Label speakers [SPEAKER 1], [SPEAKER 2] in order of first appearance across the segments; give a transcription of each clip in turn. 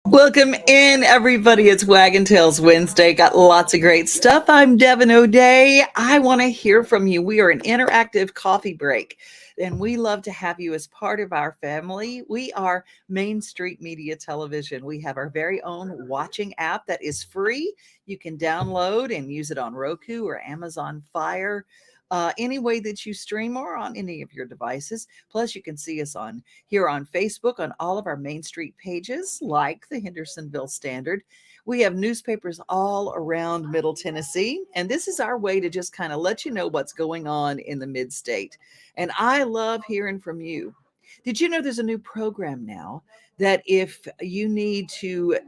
[SPEAKER 1] Welcome in, everybody. It's Wagon Tails Wednesday. Got lots of great stuff. I'm Devin O'Day. I want to hear from you. We are an interactive coffee break, and we love to have you as part of our family. We are Main Street Media Television. We have our very own watching app that is free. You can download and use it on Roku or Amazon Fire. Any way that you stream or on any of your devices. Plus, you can see us here on Facebook on all of our Main Street pages, like the Hendersonville Standard. We have newspapers all around Middle Tennessee, and this is our way to just kind of let you know what's going on in the mid-state. And I love hearing from you. Did you know there's a new program now that if you need to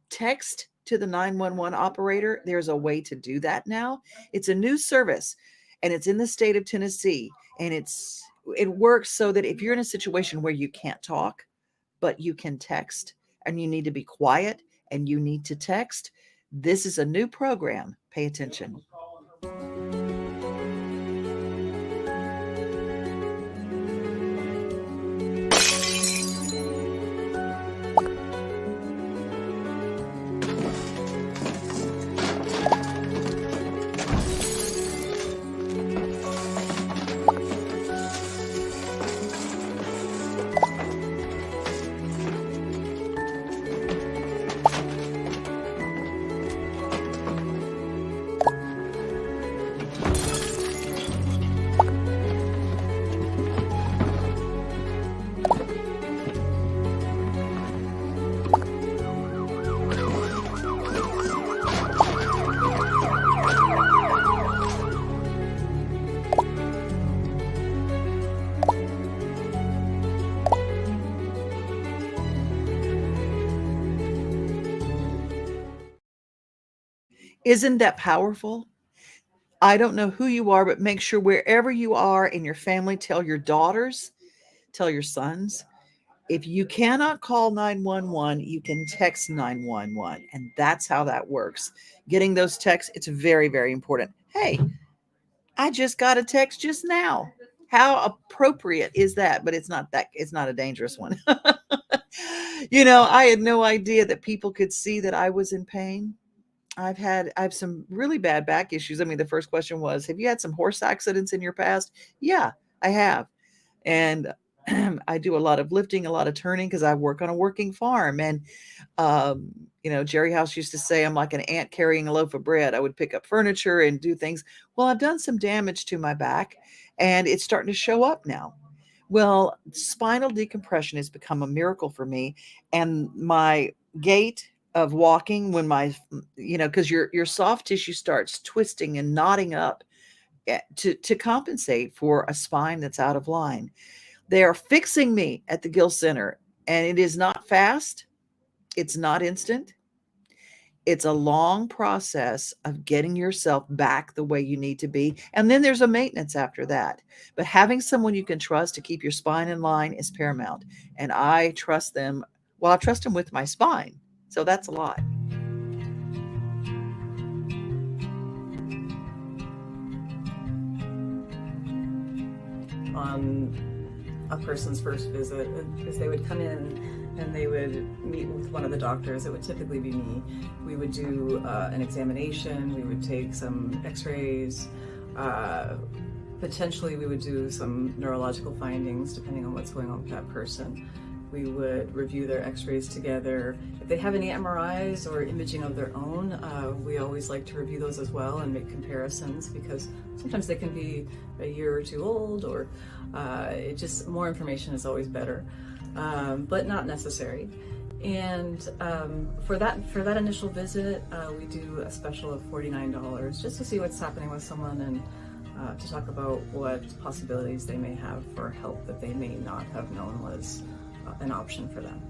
[SPEAKER 1] text to the 911 operator, there's a way to do that now. It's a new service. And it's in the state of Tennessee, and it works so that if you're in a situation where you can't talk, but you can text, and you need to be quiet, and you need to text, this is a new program. Pay attention. Isn't that powerful? I don't know who you are, but make sure wherever you are in your family, tell your daughters, tell your sons. If you cannot call 911, you can text 911. And that's how that works. Getting those texts, it's very, very important. Hey, I just got a text just now. How appropriate is that? But it's not a dangerous one. I had no idea that people could see that I was in pain. I have some really bad back issues. I mean, the first question was, have you had some horse accidents in your past? Yeah, I have. And I do a lot of lifting, a lot of turning because I work on a working farm. And, Jerry House used to say I'm like an ant carrying a loaf of bread. I would pick up furniture and do things. Well, I've done some damage to my back, and it's starting to show up now. Well, spinal decompression has become a miracle for me. And my gait of walking when because your soft tissue starts twisting and knotting up to compensate for a spine that's out of line. They are fixing me at the Gill Center, and it is not fast. It's not instant. It's a long process of getting yourself back the way you need to be. And then there's a maintenance after that. But having someone you can trust to keep your spine in line is paramount. And I trust them. Well, I trust them with my spine. So that's a lot.
[SPEAKER 2] On a person's first visit, because they would come in and they would meet with one of the doctors. It would typically be me. We would do an examination. We would take some x-rays. Potentially we would do some neurological findings depending on what's going on with that person. We would review their x-rays together. If they have any MRIs or imaging of their own, we always like to review those as well and make comparisons, because sometimes they can be a year or two old, or more information is always better, but not necessary. And for that initial visit, we do a special of $49 just to see what's happening with someone, and to talk about what possibilities they may have for help that they may not have known was an option for them.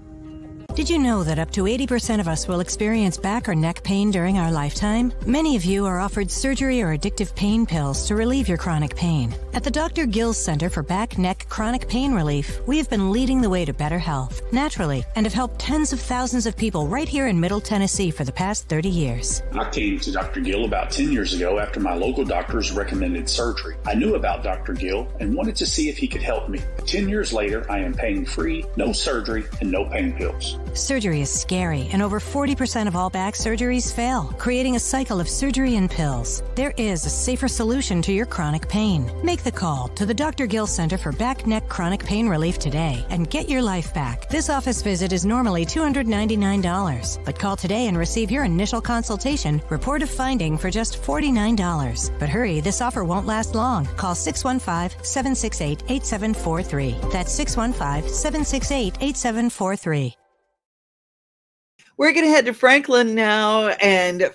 [SPEAKER 3] Did you know that up to 80% of us will experience back or neck pain during our lifetime? Many of you are offered surgery or addictive pain pills to relieve your chronic pain. At the Dr. Gill's Center for Back, Neck, Chronic Pain Relief, we have been leading the way to better health, naturally, and have helped tens of thousands of people right here in Middle Tennessee for the past 30 years.
[SPEAKER 4] I came to Dr. Gill about 10 years ago after my local doctors recommended surgery. I knew about Dr. Gill and wanted to see if he could help me. 10 years later, I am pain-free, no surgery, and no pain pills.
[SPEAKER 3] Surgery is scary, and over 40% of all back surgeries fail, creating a cycle of surgery and pills. There is a safer solution to your chronic pain. Make the call to the Dr. Gill Center for Back Neck Chronic Pain Relief today and get your life back. This office visit is normally $299, but call today and receive your initial consultation, report of finding for just $49. But hurry, this offer won't last long. Call 615-768-8743. That's 615-768-8743.
[SPEAKER 1] We're going to head to Franklin now. And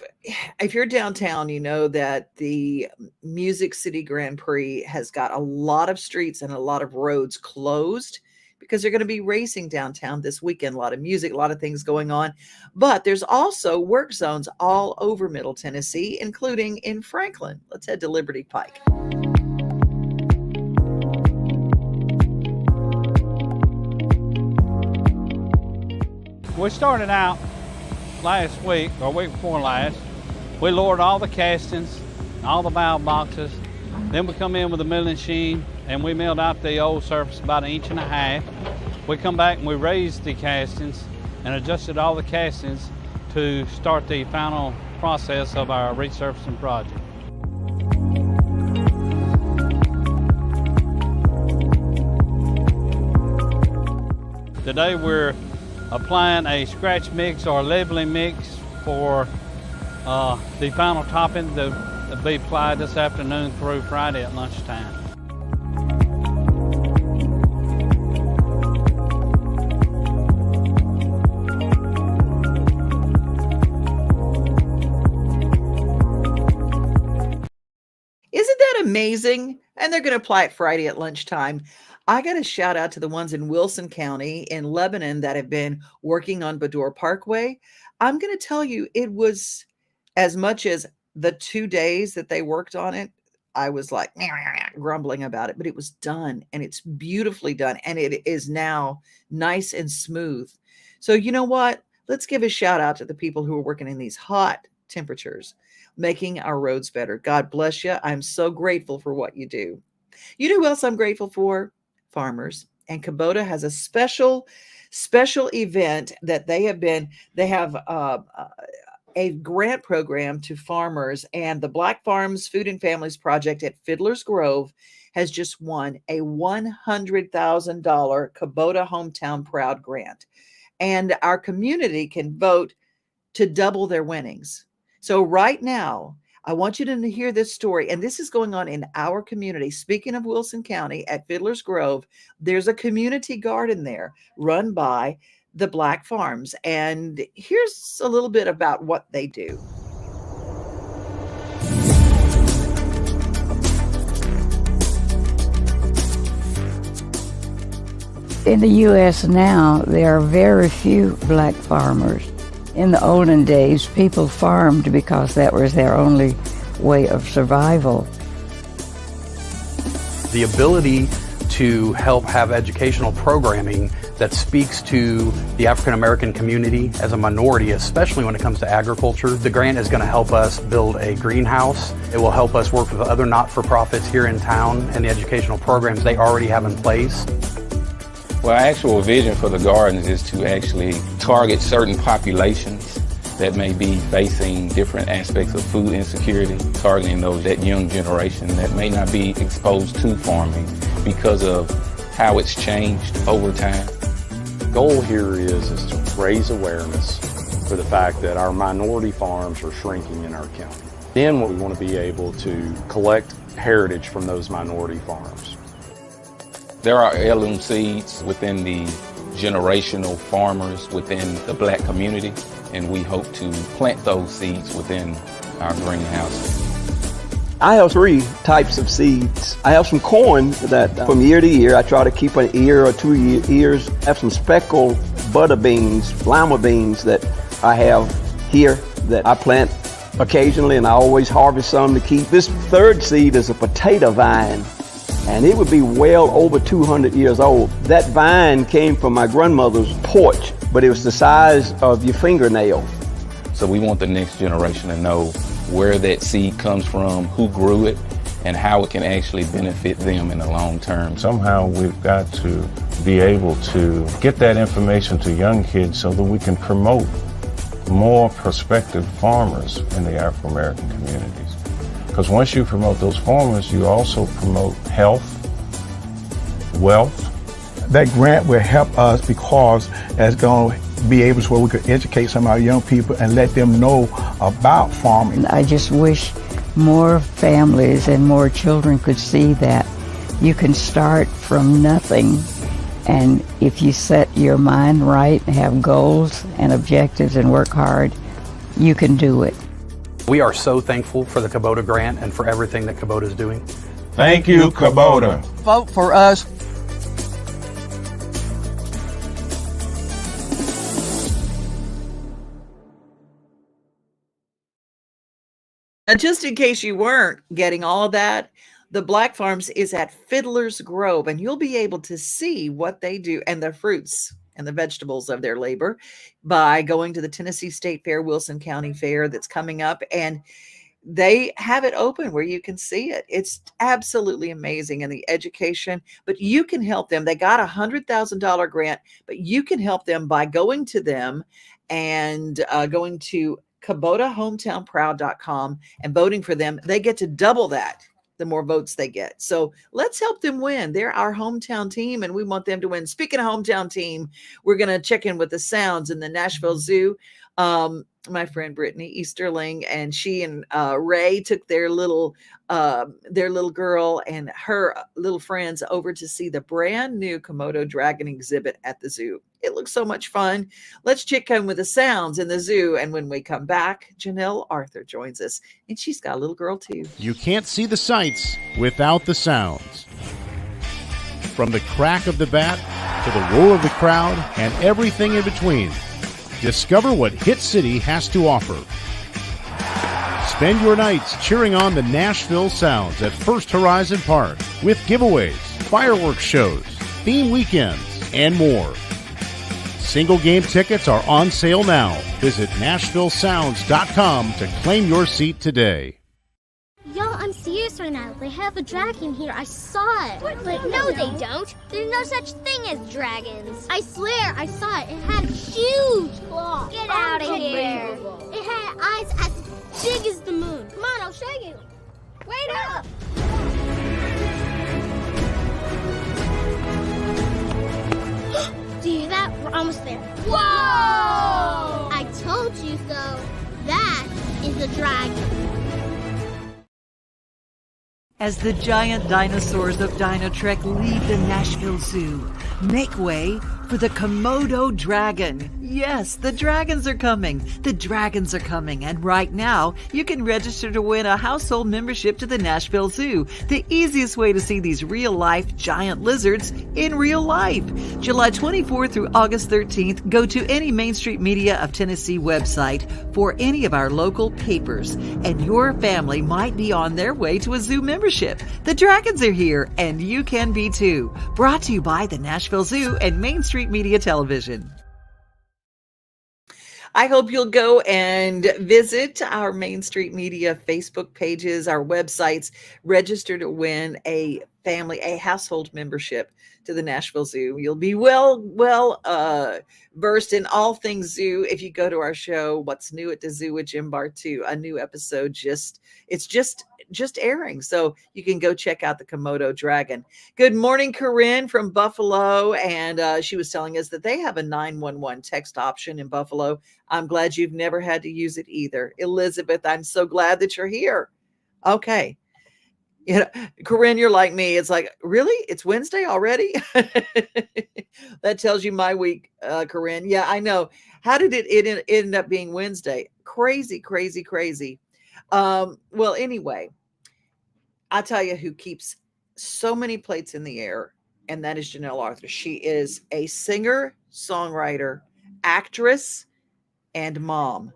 [SPEAKER 1] if you're downtown, you know that the Music City Grand Prix has got a lot of streets and a lot of roads closed because they're going to be racing downtown this weekend. A lot of music, a lot of things going on. But there's also work zones all over Middle Tennessee, including in Franklin. Let's head to Liberty Pike.
[SPEAKER 5] We started out last week, or week before last. We lowered all the castings, all the valve boxes. Then we come in with a milling machine and we milled out the old surface about 1.5 inches. We come back and we raised the castings and adjusted all the castings to start the final process of our resurfacing project. Today we're applying a scratch mix or leveling mix for the final topping to be applied this afternoon through Friday at lunchtime.
[SPEAKER 1] Isn't that amazing? And they're going to apply it Friday at lunchtime. I got a shout out to the ones in Wilson County in Lebanon that have been working on Bador Parkway. I'm going to tell you, it was as much as the 2 days that they worked on it. I was like grumbling about it, but it was done and it's beautifully done. And it is now nice and smooth. So you know what? Let's give a shout out to the people who are working in these hot temperatures, making our roads better. God bless you. I'm so grateful for what you do. You know who else I'm grateful for? Farmers. And Kubota has a special event that they have a grant program to farmers, and the Black Farms Food and Families Project at Fiddler's Grove has just won a $100,000 Kubota Hometown Proud grant. And our community can vote to double their winnings. So right now, I want you to hear this story, and this is going on in our community. Speaking of Wilson County at Fiddler's Grove, there's a community garden there run by the Black Farms, and here's a little bit about what they do.
[SPEAKER 6] In the U.S. now, there are very few black farmers. In the olden days, people farmed because that was their only way of survival.
[SPEAKER 7] The ability to help have educational programming that speaks to the African American community as a minority, especially when it comes to agriculture. The grant is going to help us build a greenhouse. It will help us work with other not-for-profits here in town and the educational programs they already have in place.
[SPEAKER 8] Well, our actual vision for the gardens is to actually target certain populations that may be facing different aspects of food insecurity, targeting that young generation that may not be exposed to farming because of how it's changed over time.
[SPEAKER 9] The goal here is to raise awareness for the fact that our minority farms are shrinking in our county. Then we want to be able to collect heritage from those minority farms.
[SPEAKER 8] There are heirloom seeds within the generational farmers within the black community, and we hope to plant those seeds within our greenhouse.
[SPEAKER 10] I have 3 types of seeds. I have some corn that from year to year, I try to keep an ear or 2 ears. I have some speckled butter beans, lima beans that I have here that I plant occasionally, and I always harvest some to keep. This 3rd seed is a potato vine, and it would be well over 200 years old. That vine came from my grandmother's porch, but it was the size of your fingernail.
[SPEAKER 8] So we want the next generation to know where that seed comes from, who grew it, and how it can actually benefit them in the long term.
[SPEAKER 11] Somehow we've got to be able to get that information to young kids so that we can promote more prospective farmers in the African American communities. Because once you promote those farmers, you also promote health, wealth.
[SPEAKER 12] That grant will help us because it's going to be able to where we could educate some of our young people and let them know about farming.
[SPEAKER 6] I just wish more families and more children could see that you can start from nothing, and if you set your mind right, have goals and objectives and work hard, you can do it.
[SPEAKER 7] We are so thankful for the Kubota grant and for everything that Kubota is doing.
[SPEAKER 11] Thank you, Kubota.
[SPEAKER 10] Vote for us.
[SPEAKER 1] Just in case you weren't getting all of that, the Black Farms is at Fiddler's Grove, and you'll be able to see what they do and the fruits and the vegetables of their labor by going to the Tennessee State Fair, Wilson County Fair that's coming up, and they have it open where you can see it. It's absolutely amazing, and the education, but you can help them. They got $100,000 grant, but you can help them by going to them and going to KubotaHometownProud.com and voting for them. They get to double that the more votes they get. So let's help them win. They're our hometown team, and we want them to win. Speaking of hometown team, we're going to check in with the Sounds in the Nashville Zoo. My friend Brittany Easterling and she and Ray took their little girl and her little friends over to see the brand new Komodo dragon exhibit at the zoo. It looks so much fun. Let's check in with the Sounds in the zoo. And when we come back, Janell Arthur joins us, and she's got a little girl too.
[SPEAKER 13] You can't see the sights without the sounds. From the crack of the bat to the roar of the crowd and everything in between. Discover what Hit City has to offer. Spend your nights cheering on the Nashville Sounds at First Horizon Park with giveaways, fireworks shows, theme weekends, and more. Single game tickets are on sale now. Visit NashvilleSounds.com to claim your seat today.
[SPEAKER 14] Y'all, I'm serious right now. They have a dragon here. I saw it. But no, they don't. There's no such thing as dragons. I swear, I saw it. It had huge claws. Get out of here. It had eyes as big as the moon. Come on, I'll show you. Wait up. Do you hear that? We're almost there. Whoa! I told you so. That is a dragon.
[SPEAKER 15] As the giant dinosaurs of Dino Trek leave the Nashville Zoo, make way for the Komodo dragon. Yes, the dragons are coming. The dragons are coming. And right now, you can register to win a household membership to the Nashville Zoo, the easiest way to see these real-life giant lizards in real life. July 24th through August 13th, go to any Main Street Media of Tennessee website for any of our local papers, and your family might be on their way to a zoo membership. The dragons are here, and you can be too. Brought to you by the Nashville Zoo and Main Street Media Television.
[SPEAKER 1] I hope you'll go and visit our Main Street Media Facebook pages, our websites, register to win a household membership to the Nashville Zoo. You'll be well versed in all things zoo if you go to our show, What's New at the Zoo with Jim Bartu. A new episode it's just airing, so you can go check out the Komodo dragon. Good morning, Corinne from Buffalo, and she was telling us that they have a 911 text option in Buffalo. I'm glad you've never had to use it either. Elizabeth, I'm so glad that you're here. Okay. You know, Corinne, you're like me. It's like, really? It's Wednesday already? That tells you my week, Corinne. Yeah, I know. How did it end up being Wednesday? Crazy, crazy, crazy. Well, anyway, I'll tell you who keeps so many plates in the air, and that is Janell Arthur. She is a singer, songwriter, actress, and mom.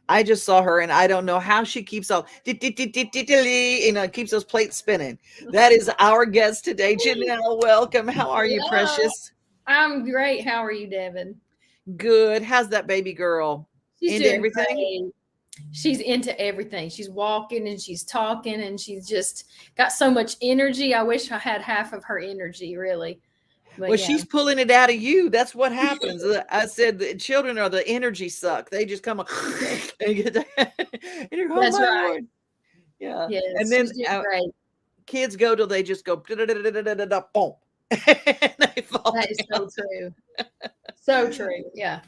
[SPEAKER 1] I just saw her, and I don't know how she keeps all, keeps those plates spinning. That is our guest today, Janelle. Welcome. How are you, precious?
[SPEAKER 16] I'm great. How are you, Devin?
[SPEAKER 1] Good. How's that baby girl?
[SPEAKER 16] She's
[SPEAKER 1] into
[SPEAKER 16] doing
[SPEAKER 1] everything?
[SPEAKER 16] great. she's into everything. She's walking and she's talking and she's just got so much energy. I wish I had half of her energy, really. But
[SPEAKER 1] Well,
[SPEAKER 16] yeah.
[SPEAKER 1] she's pulling it out of you. That's what happens. I said the children are the energy suck. They just come on and get that. And you're, oh
[SPEAKER 16] That's
[SPEAKER 1] my
[SPEAKER 16] right.
[SPEAKER 1] Lord. Yeah.
[SPEAKER 16] Yes,
[SPEAKER 1] And then
[SPEAKER 16] she's doing great.
[SPEAKER 1] kids go till they just go boom. And they fall
[SPEAKER 16] That is
[SPEAKER 1] down.
[SPEAKER 16] so true. So true. Yeah.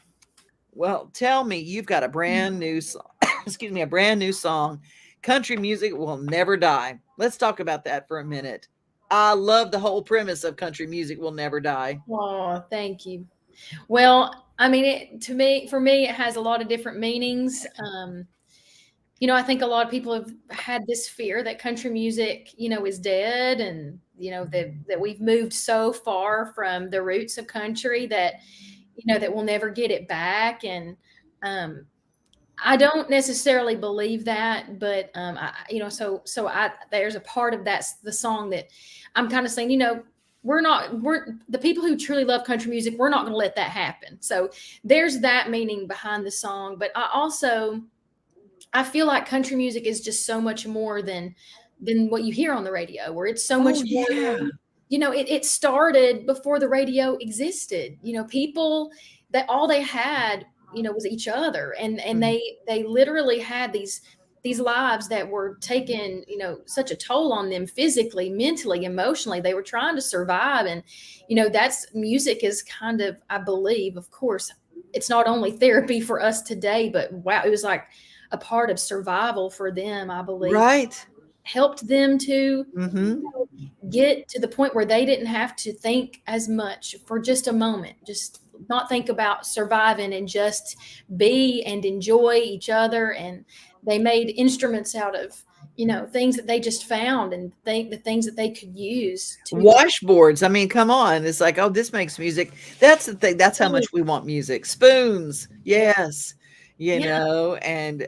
[SPEAKER 1] Well, tell me, you've got a brand new song. Excuse me, a brand new song. Country music will never die. Let's talk about that for a minute. I love the whole premise of country music will never die.
[SPEAKER 16] Oh, thank you. Well, I mean, for me, it has a lot of different meanings. I think a lot of people have had this fear that country music, is dead, and that we've moved so far from the roots of country that that we'll never get it back. And I don't necessarily believe that, but there's a part of the song that I'm kind of saying, we're the people who truly love country music. We're not going to let that happen. So there's that meaning behind the song. But I feel like country music is just so much more than what you hear on the radio, where it's so much more than, it started before the radio existed. People that all they had, was each other, and they literally had these lives that were taking, such a toll on them physically, mentally, emotionally. They were trying to survive. And, that's music is kind of, I believe, of course, it's not only therapy for us today, but wow, it was like a part of survival for them, I believe.
[SPEAKER 1] Right.
[SPEAKER 16] Helped them to get to the point where they didn't have to think as much for just a moment, just not think about surviving and just be and enjoy each other. And they made instruments out of, things that they just found, and the things that they could use.
[SPEAKER 1] Washboards. I mean, come on. It's like, oh, this makes music. That's the thing. That's how much we want music. Spoons. Yes. And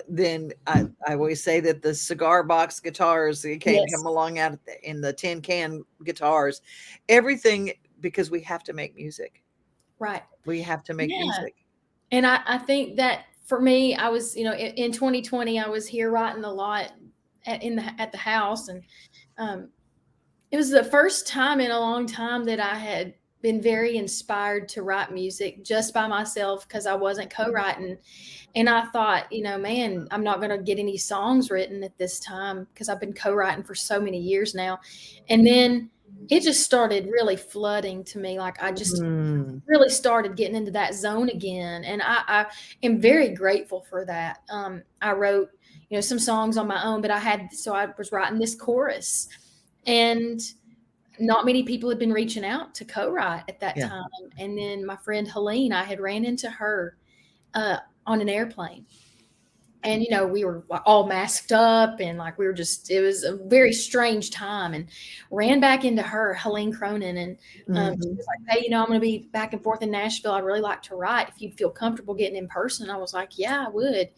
[SPEAKER 1] then I always say that the cigar box guitars come along out in the tin can guitars, everything, because we have to make music.
[SPEAKER 16] Right.
[SPEAKER 1] We have to make music.
[SPEAKER 16] And I think that for me, I was, in 2020, I was here writing a lot at the house. And it was the first time in a long time that I had been very inspired to write music just by myself, because I wasn't co-writing. And I thought, man, I'm not going to get any songs written at this time, because I've been co-writing for so many years now. And then it just started really flooding to me. Like I just really started getting into that zone again. And I am very grateful for that. I wrote, some songs on my own, but I was writing this chorus, and not many people had been reaching out to co-write at that time. And then my friend Helene, I had ran into her on an airplane. And, we were all masked up, and like it was a very strange time, and ran back into her, Helene Cronin. And she was like, hey, I'm going to be back and forth in Nashville. I'd really like to write. If you'd feel comfortable getting in person. I was like, yeah, I would.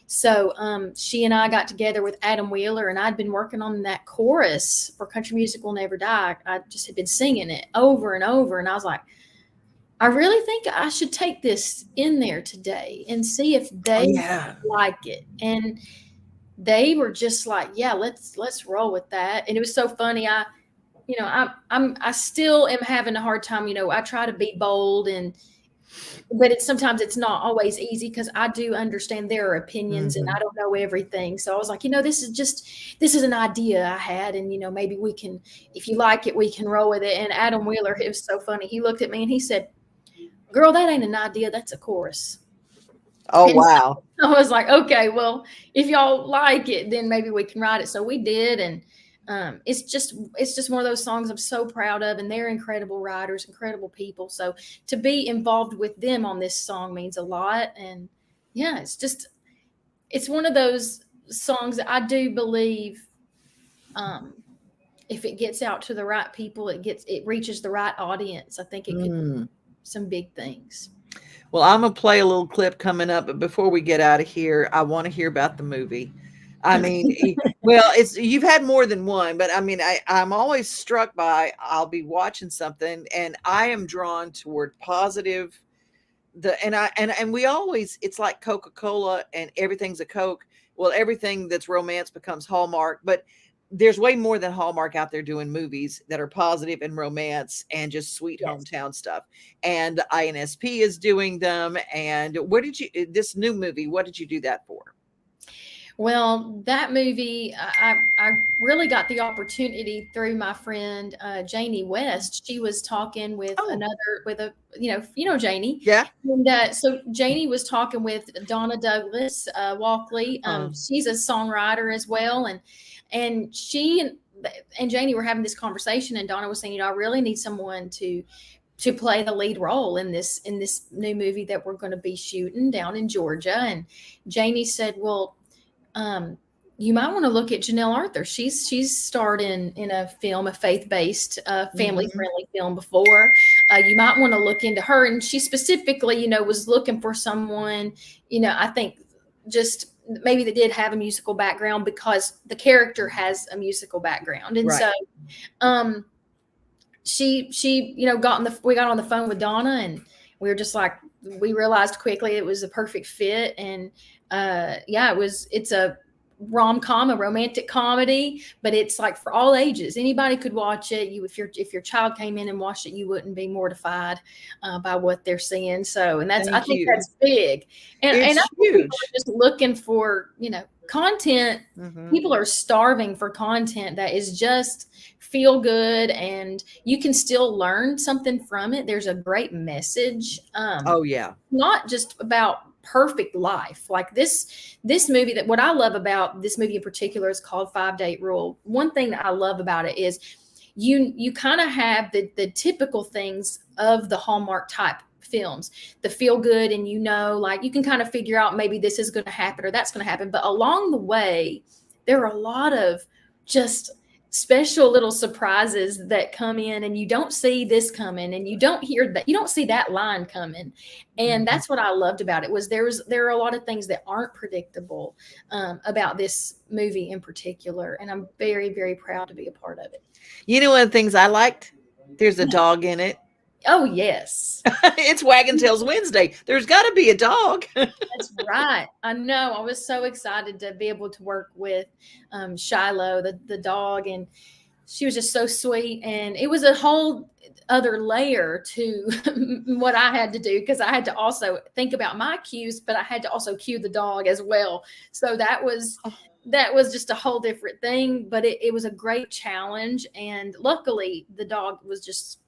[SPEAKER 16] So she and I got together with Adam Wheeler, and I'd been working on that chorus for Country Music Will Never Die. I just had been singing it over and over. And I was like, I really think I should take this in there today and see if they like it. And they were just like, yeah, let's roll with that. And it was so funny. I still am having a hard time. I try to be bold, but sometimes it's not always easy, because I do understand there are opinions and I don't know everything. So I was like, this is an idea I had, and maybe we can, if you like it, we can roll with it. And Adam Wheeler, it was so funny. He looked at me and he said, girl, that ain't an idea, that's a chorus.
[SPEAKER 1] Oh, and wow.
[SPEAKER 16] So I was like, okay, well, if y'all like it, then maybe we can write it. So we did. And it's just one of those songs I'm so proud of, and they're incredible writers, incredible people. So to be involved with them on this song means a lot. And yeah, it's one of those songs that I do believe, if it gets out to the right people, it reaches the right audience. I think it could do some big things.
[SPEAKER 1] Well, I'm going to play a little clip coming up, but before we get out of here, I want to hear about the movie. I mean, well, you've had more than one, but I mean, I'm always struck by, I'll be watching something and I am drawn toward positive we always, it's like Coca-Cola and everything's a Coke. Well, everything that's romance becomes Hallmark, but there's way more than Hallmark out there doing movies that are positive and romance and just sweet hometown stuff. And INSP is doing them. And this new movie, what did you do that for?
[SPEAKER 16] Well, that movie, I really got the opportunity through my friend Janie West. She was talking with Janie.
[SPEAKER 1] Yeah.
[SPEAKER 16] And so Janie was talking with Donna Douglas Walkley. She's a songwriter as well, and she and Janie were having this conversation, and Donna was saying, I really need someone to play the lead role in this new movie that we're going to be shooting down in Georgia. And Janie said, well, you might want to look at Janell Arthur. She's starred in a film, a faith-based, family-friendly film before. You might want to look into her. And she specifically, was looking for someone, I think just maybe that did have a musical background because the character has a musical background. And so, she, we got on the phone with Donna, and we were just like, we realized quickly it was a perfect fit. And it's a rom-com, a romantic comedy, but it's like for all ages. Anybody could watch it. If your child came in and watched it, you wouldn't be mortified by what they're seeing. So, and I think that's big. And I think people are just looking for, content. People are starving for content that is just feel good, and you can still learn something from it. There's a great message. Not just about perfect life. Like this movie, that what I love about this movie in particular is called 5-Date Rule. One thing that I love about it is you kind of have the typical things of the Hallmark type films, the feel good, and like you can kind of figure out maybe this is going to happen or that's going to happen. But along the way, there are a lot of just special little surprises that come in, and you don't see this coming, and you don't hear that, you don't see that line coming. And that's what I loved about it, was there are a lot of things that aren't predictable about this movie in particular. And I'm very, very proud to be a part of it.
[SPEAKER 1] One of the things I liked, there's a dog in it.
[SPEAKER 16] Oh, yes.
[SPEAKER 1] It's Wagon Tails Wednesday. There's got to be a dog.
[SPEAKER 16] That's right. I know. I was so excited to be able to work with Shiloh, the dog, and she was just so sweet. And it was a whole other layer to what I had to do, because I had to also think about my cues, but I had to also cue the dog as well. So that was just a whole different thing, but it was a great challenge. And luckily the dog was just,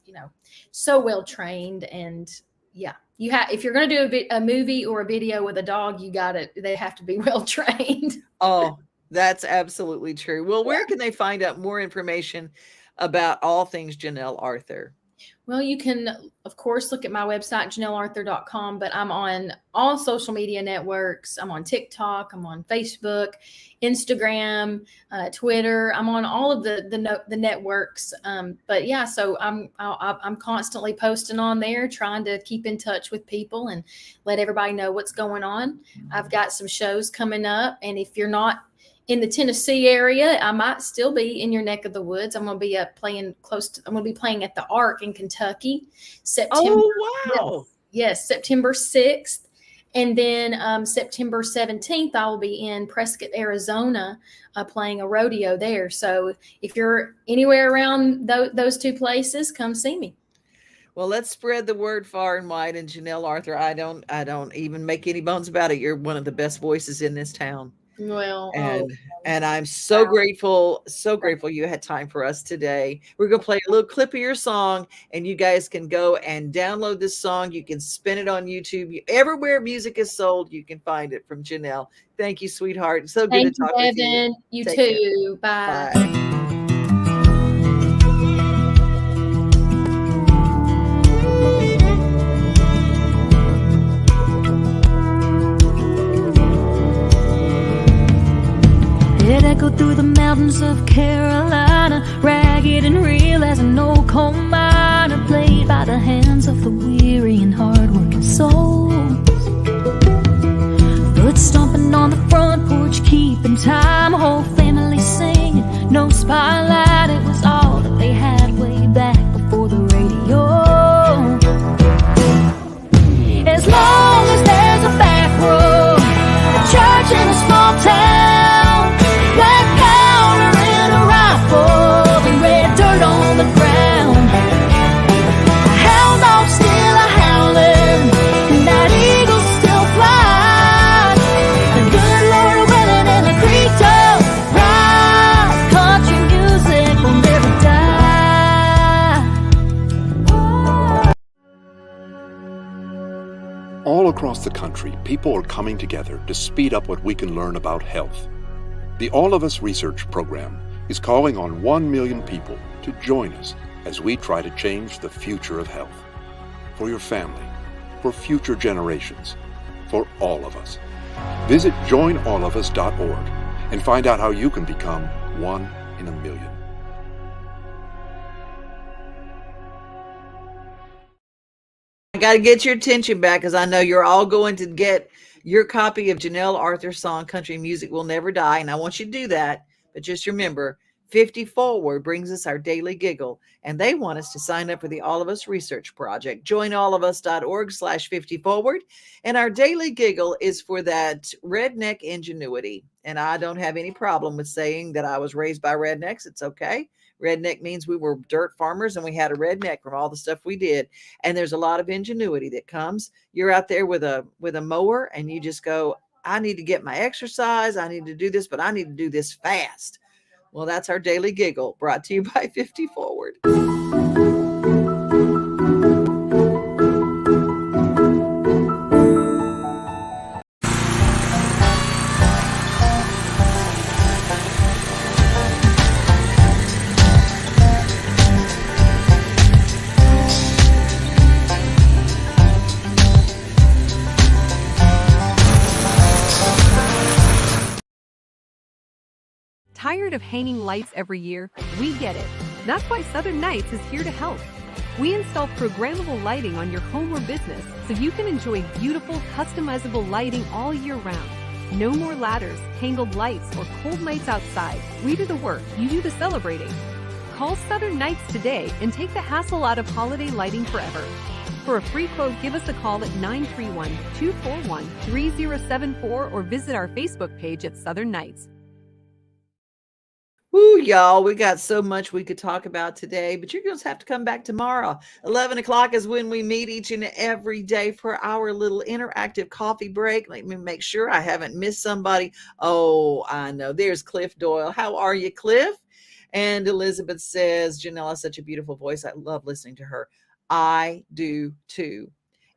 [SPEAKER 16] so well trained. And if you're going to do a movie or a video with a dog, they have to be well trained.
[SPEAKER 1] Oh, that's absolutely true. Well, where can they find out more information about all things Janell Arthur?
[SPEAKER 16] Well, you can, of course, look at my website, janellarthur.com, but I'm on all social media networks. I'm on TikTok, I'm on Facebook, Instagram, Twitter. I'm on all of the networks. So I'm constantly posting on there, trying to keep in touch with people and let everybody know what's going on. I've got some shows coming up, and if you're not in the Tennessee area, I might still be in your neck of the woods. I'm going to be playing at the Ark in Kentucky, September.
[SPEAKER 1] Oh, wow.
[SPEAKER 16] Yes, September 6th. And then September 17th, I will be in Prescott, Arizona, playing a rodeo there. So if you're anywhere around those two places, come see me.
[SPEAKER 1] Well, let's spread the word far and wide. And Janell Arthur, I don't even make any bones about it. You're one of the best voices in this town.
[SPEAKER 16] Well,
[SPEAKER 1] and I'm so grateful you had time for us today. We're going to play a little clip of your song, and you guys can go and download this song. You can spin it on YouTube. Everywhere music is sold, you can find it from Janell. Thank you, sweetheart. So good to talk with you.
[SPEAKER 16] You too. Bye.
[SPEAKER 1] Bye.
[SPEAKER 17] It echoed through the mountains of Carolina, ragged and real as an old coal miner, played by the hands of the weary and hard-working souls. Foot stomping on the front porch, keeping time, whole family singing, no spotlight. It was all that they had way back before the radio. As long
[SPEAKER 18] across the country, people are coming together to speed up what we can learn about health. The All of Us Research Program is calling on 1 million people to join us as we try to change the future of health. For your family, for future generations, for all of us. Visit joinallofus.org and find out how you can become 1 in a million.
[SPEAKER 1] I got to get your attention back because I know you're all going to get your copy of Janell Arthur's song, Country Music Will Never Die. And I want you to do that. But just remember, 50 Forward brings us our daily giggle. And they want us to sign up for the All of Us Research Project. Joinallofus.org/50forward. And our daily giggle is for that redneck ingenuity. And I don't have any problem with saying that I was raised by rednecks. It's okay. Redneck means we were dirt farmers and we had a redneck from all the stuff we did. And there's a lot of ingenuity that comes. You're out there with a mower and you just go, I need to get my exercise. I need to do this, but I need to do this fast. Well, that's our daily giggle brought to you by 50 Forward.
[SPEAKER 19] Tired of hanging lights every year? We get it. That's why Southern Nights is here to help. We install programmable lighting on your home or business so you can enjoy beautiful, customizable lighting all year round. No more ladders, tangled lights, or cold nights outside. We do the work, you do the celebrating. Call Southern Nights today and take the hassle out of holiday lighting forever. For a free quote, give us a call at 931-241-3074 or visit our Facebook page at Southern Nights.
[SPEAKER 1] Woo, y'all, we got so much we could talk about today, but you're going to have to come back tomorrow. 11 o'clock is when we meet each and every day for our little interactive coffee break. Let me make sure I haven't missed somebody. Oh, I know. There's Cliff Doyle. How are you, Cliff? And Elizabeth says, Janelle has such a beautiful voice. I love listening to her. I do too.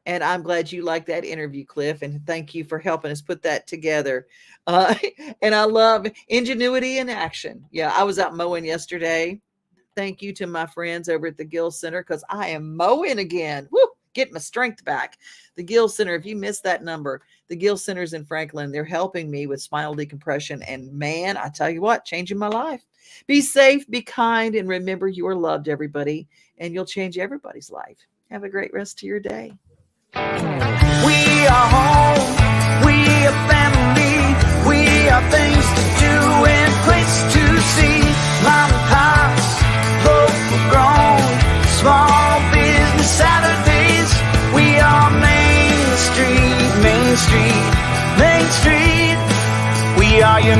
[SPEAKER 1] And I'm glad you like that interview, Cliff. And thank you for helping us put that together. And I love ingenuity in action. Yeah, I was out mowing yesterday. Thank you to my friends over at the Gill Center because I am mowing again. Woo, get my strength back. The Gill Center, if you missed that number, the Gill Center's in Franklin. They're helping me with spinal decompression. And man, I tell you what, changing my life. Be safe, be kind, and remember you are loved, everybody. And you'll change everybody's life. Have a great rest of your day.
[SPEAKER 20] We are home, we are family, we are things to do and places to see. Mom and pops, local grown, small business Saturdays. We are Main Street, Main Street, Main Street. We are your